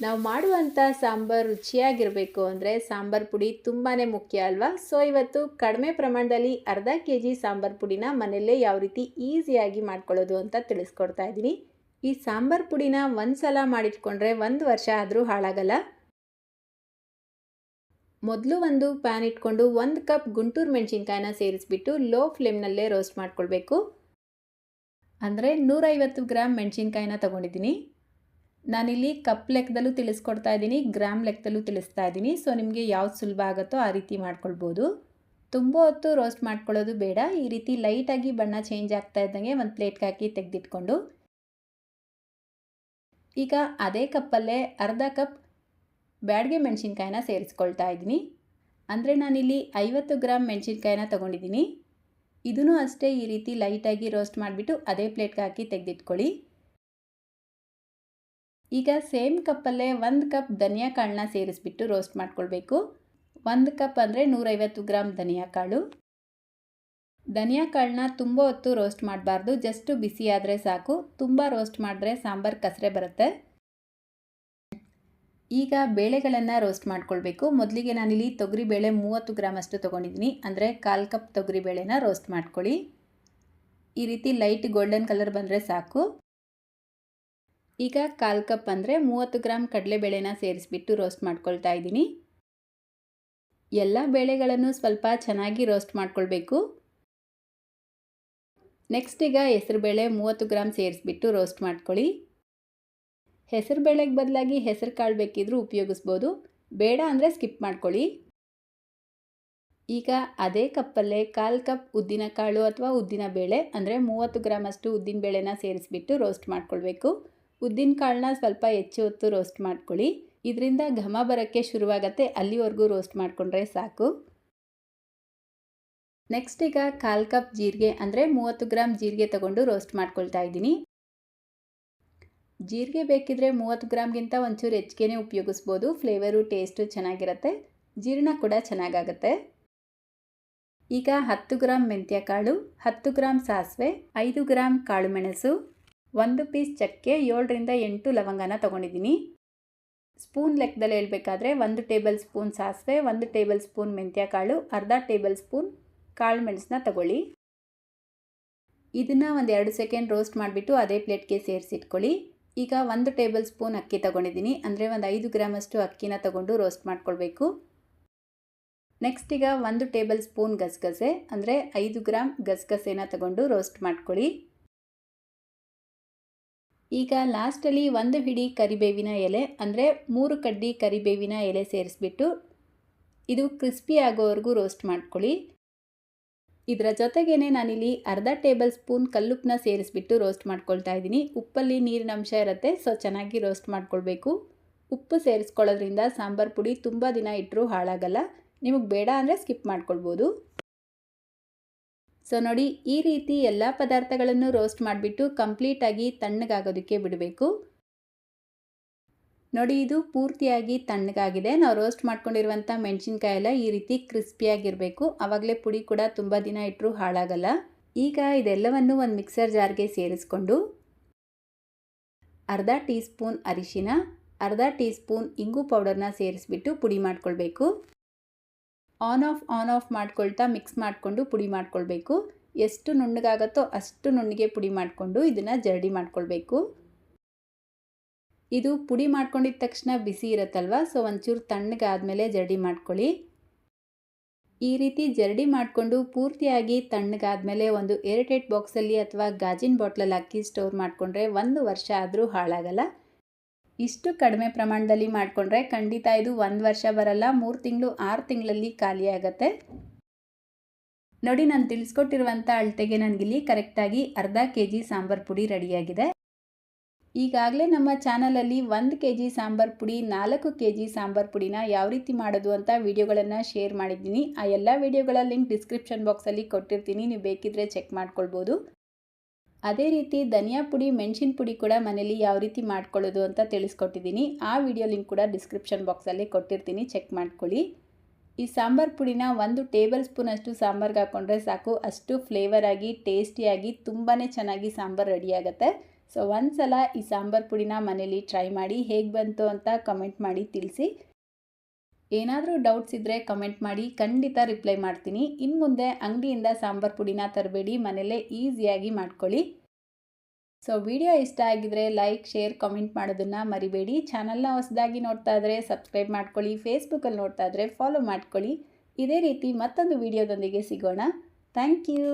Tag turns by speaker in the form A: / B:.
A: ನಾವು ಮಾಡುವಂಥ ಸಾಂಬಾರು ರುಚಿಯಾಗಿರಬೇಕು ಅಂದರೆ ಸಾಂಬಾರು ಪುಡಿ ತುಂಬಾ ಮುಖ್ಯ ಅಲ್ವಾ. ಸೊ ಇವತ್ತು ಕಡಿಮೆ ಪ್ರಮಾಣದಲ್ಲಿ ಅರ್ಧ ಕೆಜಿ ಸಾಂಬಾರು ಪುಡಿನ ಮನೆಯಲ್ಲೇ ಯಾವ ರೀತಿ ಈಸಿಯಾಗಿ ಮಾಡ್ಕೊಳ್ಳೋದು ಅಂತ ತಿಳಿಸ್ಕೊಡ್ತಾ ಇದ್ದೀನಿ. ಈ ಸಾಂಬಾರು ಪುಡಿನ ಒಂದು ಸಲ ಮಾಡಿಟ್ಕೊಂಡ್ರೆ 1 ವರ್ಷ ಆದರೂ ಹಾಳಾಗಲ್ಲ. ಮೊದಲು ಒಂದು ಪ್ಯಾನ್ ಇಟ್ಕೊಂಡು 1 ಕಪ್ ಗುಂಟೂರು ಮೆಣಸಿನ್ಕಾಯಿನ ಸೇರಿಸ್ಬಿಟ್ಟು ಲೋ ಫ್ಲೇಮ್ನಲ್ಲೇ ರೋಸ್ಟ್ ಮಾಡ್ಕೊಳ್ಬೇಕು. ಅಂದರೆ 150 ಗ್ರಾಮ್ ಮೆಣಸಿನ್ಕಾಯಿನ ತೊಗೊಂಡಿದ್ದೀನಿ. ನಾನಿಲ್ಲಿ ಕಪ್ ಲೆಕ್ಕದಲ್ಲೂ ತಿಳಿಸ್ಕೊಡ್ತಾ ಇದ್ದೀನಿ, ಗ್ರಾಮ್ ಲೆಕ್ಕದಲ್ಲೂ ತಿಳಿಸ್ತಾ ಇದ್ದೀನಿ. ಸೊ ನಿಮಗೆ ಯಾವ್ದು ಸುಲಭ ಆಗುತ್ತೋ ಆ ರೀತಿ ಮಾಡ್ಕೊಳ್ಬೋದು. ತುಂಬ ಹೊತ್ತು ರೋಸ್ಟ್ ಮಾಡ್ಕೊಳ್ಳೋದು ಬೇಡ. ಈ ರೀತಿ ಲೈಟಾಗಿ ಬಣ್ಣ ಚೇಂಜ್ ಆಗ್ತಾ ಇದ್ದಂಗೆ ಒಂದು ಪ್ಲೇಟ್ಗೆ ಹಾಕಿ ತೆಗೆದಿಟ್ಕೊಂಡು, ಈಗ ಅದೇ ಕಪ್ಪಲ್ಲೇ ಅರ್ಧ ಕಪ್ ಬ್ಯಾಡಗೆ ಮೆಣಸಿನ್ಕಾಯಿನ ಸೇರಿಸ್ಕೊಳ್ತಾ ಇದ್ದೀನಿ. ಅಂದರೆ ನಾನಿಲ್ಲಿ 50 ಗ್ರಾಮ್ ಮೆಣಸಿನ್ಕಾಯಿನ ತೊಗೊಂಡಿದ್ದೀನಿ. ಇದೂ ಅಷ್ಟೇ ಈ ರೀತಿ ಲೈಟಾಗಿ ರೋಸ್ಟ್ ಮಾಡಿಬಿಟ್ಟು ಅದೇ ಪ್ಲೇಟ್ಗೆ ಹಾಕಿ ತೆಗೆದಿಟ್ಕೊಳ್ಳಿ. ಈಗ ಸೇಮ್ ಕಪ್ಪಲ್ಲೇ 1 ಕಪ್ ಧನಿಯಾ ಕಾಳನ್ನ ಸೇರಿಸ್ಬಿಟ್ಟು ರೋಸ್ಟ್ ಮಾಡ್ಕೊಳ್ಬೇಕು. 1 ಕಪ್ ಅಂದರೆ 150 ಗ್ರಾಮ್ ಧನಿಯಾ ಕಾಳು. ಧನಿಯಾ ಕಾಳನ್ನ ತುಂಬ ಹೊತ್ತು ರೋಸ್ಟ್ ಮಾಡಬಾರ್ದು, ಜಸ್ಟ್ ಬಿಸಿ ಆದರೆ ಸಾಕು. ತುಂಬ ರೋಸ್ಟ್ ಮಾಡಿದ್ರೆ ಸಾಂಬಾರು ಕಸರೆ ಬರುತ್ತೆ. ಈಗ ಬೇಳೆಗಳನ್ನು ರೋಸ್ಟ್ ಮಾಡ್ಕೊಳ್ಬೇಕು. ಮೊದಲಿಗೆ ನಾನಿಲ್ಲಿ ತೊಗರಿಬೇಳೆ 30 ಗ್ರಾಮ್ ಅಷ್ಟು ತೊಗೊಂಡಿದ್ದೀನಿ. ಅಂದರೆ 1/4 ಕಪ್ ತೊಗರಿಬೇಳೆನ ರೋಸ್ಟ್ ಮಾಡ್ಕೊಳ್ಳಿ. ಈ ರೀತಿ ಲೈಟ್ ಗೋಲ್ಡನ್ ಕಲರ್ ಬಂದರೆ ಸಾಕು. ಈಗ 1/4 ಕಪ್ ಅಂದರೆ 30 ಗ್ರಾಮ್ ಕಡಲೆಬೇಳೆನ ಸೇರಿಸ್ಬಿಟ್ಟು ರೋಸ್ಟ್ ಮಾಡ್ಕೊಳ್ತಾ ಇದ್ದೀನಿ. ಎಲ್ಲ ಬೇಳೆಗಳನ್ನು ಸ್ವಲ್ಪ ಚೆನ್ನಾಗಿ ರೋಸ್ಟ್ ಮಾಡ್ಕೊಳ್ಬೇಕು. ನೆಕ್ಸ್ಟ್ ಈಗ ಹೆಸರುಬೇಳೆ 30 ಗ್ರಾಮ್ ಸೇರಿಸ್ಬಿಟ್ಟು ರೋಸ್ಟ್ ಮಾಡ್ಕೊಳ್ಳಿ. ಹೆಸರು ಬೇಳೆಗೆ ಬದಲಾಗಿ ಹೆಸರು ಕಾಳು ಬೇಕಿದ್ರೂ ಉಪಯೋಗಿಸ್ಬೋದು, ಬೇಡ ಅಂದರೆ ಸ್ಕಿಪ್ ಮಾಡ್ಕೊಳ್ಳಿ. ಈಗ ಅದೇ ಕಪ್ಪಲ್ಲೇ 1/4 ಕಪ್ ಉದ್ದಿನ ಕಾಳು ಅಥವಾ ಉದ್ದಿನ ಬೇಳೆ ಅಂದರೆ 30 ಗ್ರಾಮ್ ಅಷ್ಟು ಉದ್ದಿನ ಬೇಳೆನ ಸೇರಿಸ್ಬಿಟ್ಟು ರೋಸ್ಟ್ ಮಾಡ್ಕೊಳ್ಬೇಕು. ಉದ್ದಿನ ಕಾಳನ್ನ ಸ್ವಲ್ಪ ಹೆಚ್ಚು ಹೊತ್ತು ರೋಸ್ಟ್ ಮಾಡ್ಕೊಳ್ಳಿ. ಇದರಿಂದ ಘಮ ಬರೋಕ್ಕೆ ಶುರುವಾಗತ್ತೆ, ಅಲ್ಲಿವರೆಗೂ ರೋಸ್ಟ್ ಮಾಡಿಕೊಂಡ್ರೆ ಸಾಕು. ನೆಕ್ಸ್ಟ್ ಈಗ 1/4 ಕಪ್ ಜೀರಿಗೆ ಅಂದರೆ 30 ಗ್ರಾಮ್ ಜೀರಿಗೆ ತಗೊಂಡು ರೋಸ್ಟ್ ಮಾಡ್ಕೊಳ್ತಾ ಇದ್ದೀನಿ. ಜೀರಿಗೆ ಬೇಕಿದ್ರೆ 30 ಗ್ರಾಮ್ಗಿಂತ ಒಂಚೂರು ಹೆಚ್ಚಿಗೆ ಉಪಯೋಗಿಸ್ಬೋದು. ಫ್ಲೇವರು ಟೇಸ್ಟು ಚೆನ್ನಾಗಿರುತ್ತೆ, ಜೀರ್ಣ ಕೂಡ ಚೆನ್ನಾಗಾಗುತ್ತೆ. ಈಗ 10 ಗ್ರಾಮ್ ಮೆಂತ್ಯ ಕಾಳು, 10 ಗ್ರಾಮ್ ಸಾಸಿವೆ, 5 ಗ್ರಾಮ್ ಕಾಳು ಮೆಣಸು, 1 ಪೀಸ್ ಚಕ್ಕೆ, 7ರಿಂದ 8 ಲವಂಗನ ತೊಗೊಂಡಿದ್ದೀನಿ. ಸ್ಪೂನ್ ಲೆಕ್ಕದಲ್ಲಿ ಹೇಳಬೇಕಾದ್ರೆ 1 ಟೇಬಲ್ ಸ್ಪೂನ್ ಸಾಸಿವೆ, 1 ಟೇಬಲ್ ಸ್ಪೂನ್ ಮೆಂತ್ಯ ಕಾಳು, ಅರ್ಧ ಟೇಬಲ್ ಸ್ಪೂನ್ ಕಾಳು ಮೆಣಸನ್ನ ತಗೊಳ್ಳಿ. ಇದನ್ನು ಒಂದು 2 ಸೆಕೆಂಡ್ ರೋಸ್ಟ್ ಮಾಡಿಬಿಟ್ಟು ಅದೇ ಪ್ಲೇಟ್ಗೆ ಸೇರಿಸಿಟ್ಕೊಳ್ಳಿ. ಈಗ 1 ಟೇಬಲ್ ಸ್ಪೂನ್ ಅಕ್ಕಿ ತೊಗೊಂಡಿದ್ದೀನಿ. ಅಂದರೆ ಒಂದು 5 ಗ್ರಾಮ್ ಅಷ್ಟು ಅಕ್ಕಿನ ತಗೊಂಡು ರೋಸ್ಟ್ ಮಾಡ್ಕೊಳ್ಬೇಕು. ನೆಕ್ಸ್ಟ್ ಈಗ 1 ಟೇಬಲ್ ಸ್ಪೂನ್ ಗಸಗಸೆ ಅಂದರೆ 5 ಗ್ರಾಮ್ ಗಸಗಸೆನ ತಗೊಂಡು ರೋಸ್ಟ್ ಮಾಡ್ಕೊಳ್ಳಿ. ಈಗ ಲಾಸ್ಟಲ್ಲಿ 1 ಹಿಡಿ ಕರಿಬೇವಿನ ಎಲೆ ಅಂದರೆ 3 ಕಡ್ಡಿ ಕರಿಬೇವಿನ ಎಲೆ ಸೇರಿಸ್ಬಿಟ್ಟು ಇದು ಕ್ರಿಸ್ಪಿ ಆಗೋವರೆಗೂ ರೋಸ್ಟ್ ಮಾಡ್ಕೊಳ್ಳಿ. ಇದರ ಜೊತೆಗೇ ನಾನಿಲ್ಲಿ ಅರ್ಧ ಟೇಬಲ್ ಸ್ಪೂನ್ ಕಲ್ಲುಪ್ಪನ್ನ ಸೇರಿಸ್ಬಿಟ್ಟು ರೋಸ್ಟ್ ಮಾಡ್ಕೊಳ್ತಾ ಇದ್ದೀನಿ. ಉಪ್ಪಲ್ಲಿ ನೀರಿನ ಅಂಶ ಇರುತ್ತೆ, ಸೊ ಚೆನ್ನಾಗಿ ರೋಸ್ಟ್ ಮಾಡ್ಕೊಳ್ಬೇಕು. ಉಪ್ಪು ಸೇರಿಸ್ಕೊಳ್ಳೋದ್ರಿಂದ ಸಾಂಬಾರು ಪುಡಿ ತುಂಬ ದಿನ ಇಟ್ಟರೂ ಹಾಳಾಗಲ್ಲ. ನಿಮಗೆ ಬೇಡ ಅಂದರೆ ಸ್ಕಿಪ್ ಮಾಡ್ಕೊಳ್ಬೋದು. ಸೊ ನೋಡಿ, ಈ ರೀತಿ ಎಲ್ಲ ಪದಾರ್ಥಗಳನ್ನು ರೋಸ್ಟ್ ಮಾಡಿಬಿಟ್ಟು ಕಂಪ್ಲೀಟಾಗಿ ತಣ್ಣಗಾಗೋದಕ್ಕೆ ಬಿಡಬೇಕು. ನೋಡಿ, ಇದು ಪೂರ್ತಿಯಾಗಿ ತಣ್ಣಗಾಗಿದೆ. ನಾವು ರೋಸ್ಟ್ ಮಾಡ್ಕೊಂಡಿರುವಂಥ ಮೆಣಸಿನ್ಕಾಯಿ ಎಲ್ಲ ಈ ರೀತಿ ಕ್ರಿಸ್ಪಿಯಾಗಿರಬೇಕು, ಆವಾಗಲೇ ಪುಡಿ ಕೂಡ ತುಂಬ ದಿನ ಇಟ್ಟರೂ ಹಾಳಾಗಲ್ಲ. ಈಗ ಇದೆಲ್ಲವನ್ನು ಒಂದು ಮಿಕ್ಸರ್ ಜಾರ್ಗೆ ಸೇರಿಸ್ಕೊಂಡು ಅರ್ಧ ಟೀ ಸ್ಪೂನ್ ಅರಿಶಿನ, ಅರ್ಧ ಟೀ ಸ್ಪೂನ್ ಇಂಗು ಪೌಡರ್ನ ಸೇರಿಸ್ಬಿಟ್ಟು ಪುಡಿ ಮಾಡ್ಕೊಳ್ಬೇಕು. ಆನ್ ಆಫ್ ಮಾಡ್ಕೊಳ್ತಾ ಮಿಕ್ಸ್ ಮಾಡಿಕೊಂಡು ಪುಡಿ ಮಾಡ್ಕೊಳ್ಬೇಕು. ಎಷ್ಟು ನುಣ್ಣಗಾಗುತ್ತೋ ಅಷ್ಟು ನುಣ್ಣಗೆ ಪುಡಿ ಮಾಡಿಕೊಂಡು ಇದನ್ನು ಜರಡಿ ಮಾಡ್ಕೊಳ್ಬೇಕು. ಇದು ಪುಡಿ ಮಾಡ್ಕೊಂಡಿದ್ದ ತಕ್ಷಣ ಬಿಸಿ ಇರುತ್ತಲ್ವ, ಸೊ ಒಂಚೂರು ತಣ್ಣಗಾದ್ಮೇಲೆ ಜರಡಿ ಮಾಡ್ಕೊಳ್ಳಿ. ಈ ರೀತಿ ಜರಡಿ ಮಾಡಿಕೊಂಡು ಪೂರ್ತಿಯಾಗಿ ತಣ್ಣಗಾದ್ಮೇಲೆ ಒಂದು ಏರ್ಟೈಟ್ ಬಾಕ್ಸಲ್ಲಿ ಅಥವಾ ಗಾಜಿನ ಬಾಟ್ಲಲ್ಲಿ ಹಾಕಿ ಸ್ಟೋರ್ ಮಾಡಿಕೊಂಡ್ರೆ 1 ವರ್ಷ ಆದರೂ ಹಾಳಾಗಲ್ಲ. ಇಷ್ಟು ಕಡಿಮೆ ಪ್ರಮಾಣದಲ್ಲಿ ಮಾಡಿಕೊಂಡ್ರೆ ಖಂಡಿತ ಇದು 1 ವರ್ಷ ಬರಲ್ಲ, 3 ತಿಂಗಳು 6 ತಿಂಗಳಲ್ಲಿ ಖಾಲಿ ಆಗುತ್ತೆ. ನೋಡಿ, ನಾನು ತಿಳಿಸ್ಕೊಟ್ಟಿರುವಂಥ ಅಳತೆಗೆ ನನಗಿಲ್ಲಿ ಕರೆಕ್ಟಾಗಿ ಅರ್ಧ ಕೆಜಿ ಸಾಂಬಾರು ಪುಡಿ ರೆಡಿಯಾಗಿದೆ. ಈಗಾಗಲೇ ನಮ್ಮ ಚಾನಲಲ್ಲಿ 1 ಕೆಜಿ ಸಾಂಬಾರು ಪುಡಿ, 4 ಕೆಜಿ ಸಾಂಬಾರು ಪುಡಿನ ಯಾವ ರೀತಿ ಮಾಡೋದು ಅಂತ ವಿಡಿಯೋಗಳನ್ನು ಶೇರ್ ಮಾಡಿದ್ದೀನಿ. ಆ ಎಲ್ಲ ವಿಡಿಯೋಗಳ ಲಿಂಕ್ ಡಿಸ್ಕ್ರಿಪ್ಷನ್ ಬಾಕ್ಸಲ್ಲಿ ಕೊಟ್ಟಿರ್ತೀನಿ, ನೀವು ಬೇಕಿದ್ರೆ ಚೆಕ್ ಮಾಡ್ಕೊಳ್ಬೋದು. ಅದೇ ರೀತಿ ಧನಿಯಾ ಪುಡಿ, ಮೆಣಸಿನ ಪುಡಿ ಕೂಡ ಮನೇಲಿ ಯಾವ ರೀತಿ ಮಾಡ್ಕೊಳ್ಳೋದು ಅಂತ ತಿಳಿಸ್ಕೊಟ್ಟಿದ್ದೀನಿ. ಆ ವಿಡಿಯೋ ಲಿಂಕ್ ಕೂಡ ಡಿಸ್ಕ್ರಿಪ್ಷನ್ ಬಾಕ್ಸಲ್ಲಿ ಕೊಟ್ಟಿರ್ತೀನಿ, ಚೆಕ್ ಮಾಡ್ಕೊಳ್ಳಿ. ಈ ಸಾಂಬಾರು ಪುಡಿನ 1 ಟೇಬಲ್ ಸ್ಪೂನ್ ಅಷ್ಟು ಸಾಂಬಾರ್ಗೆ ಹಾಕ್ಕೊಂಡ್ರೆ ಸಾಕು, ಅಷ್ಟು ಫ್ಲೇವರ್ ಆಗಿ ಟೇಸ್ಟಿಯಾಗಿ ತುಂಬಾ ಚೆನ್ನಾಗಿ ಸಾಂಬಾರು ರೆಡಿಯಾಗುತ್ತೆ. ಸೊ ಒಂದು ಸಲ ಈ ಸಾಂಬಾರು ಪುಡಿನ ಮನೇಲಿ ಟ್ರೈ ಮಾಡಿ ಹೇಗೆ ಬಂತು ಅಂತ ಕಮೆಂಟ್ ಮಾಡಿ ತಿಳಿಸಿ. ಏನಾದರೂ ಡೌಟ್ಸ್ ಇದ್ದರೆ ಕಮೆಂಟ್ ಮಾಡಿ, ಖಂಡಿತ ರಿಪ್ಲೈ ಮಾಡ್ತೀನಿ. ಇನ್ನು ಮುಂದೆ ಅಂಗಡಿಯಿಂದ ಸಾಂಬಾರು ಪುಡಿನ ತರಬೇಡಿ, ಮನೆಯಲ್ಲೇ ಈಸಿಯಾಗಿ ಮಾಡ್ಕೊಳ್ಳಿ. ಸೊ ವಿಡಿಯೋ ಇಷ್ಟ ಆಗಿದ್ರೆ ಲೈಕ್, ಶೇರ್, ಕಮೆಂಟ್ ಮಾಡೋದನ್ನು ಮರಿಬೇಡಿ. ಚಾನಲ್ನ ಹೊಸದಾಗಿ ನೋಡ್ತಾ ಇದ್ದರೆ ಸಬ್ಸ್ಕ್ರೈಬ್ ಮಾಡ್ಕೊಳ್ಳಿ. ಫೇಸ್ಬುಕ್ಕಲ್ಲಿ ನೋಡ್ತಾ ಇದ್ದರೆ ಫಾಲೋ ಮಾಡ್ಕೊಳ್ಳಿ. ಇದೇ ರೀತಿ ಮತ್ತೊಂದು ವಿಡಿಯೋದೊಂದಿಗೆ ಸಿಗೋಣ. Thank you.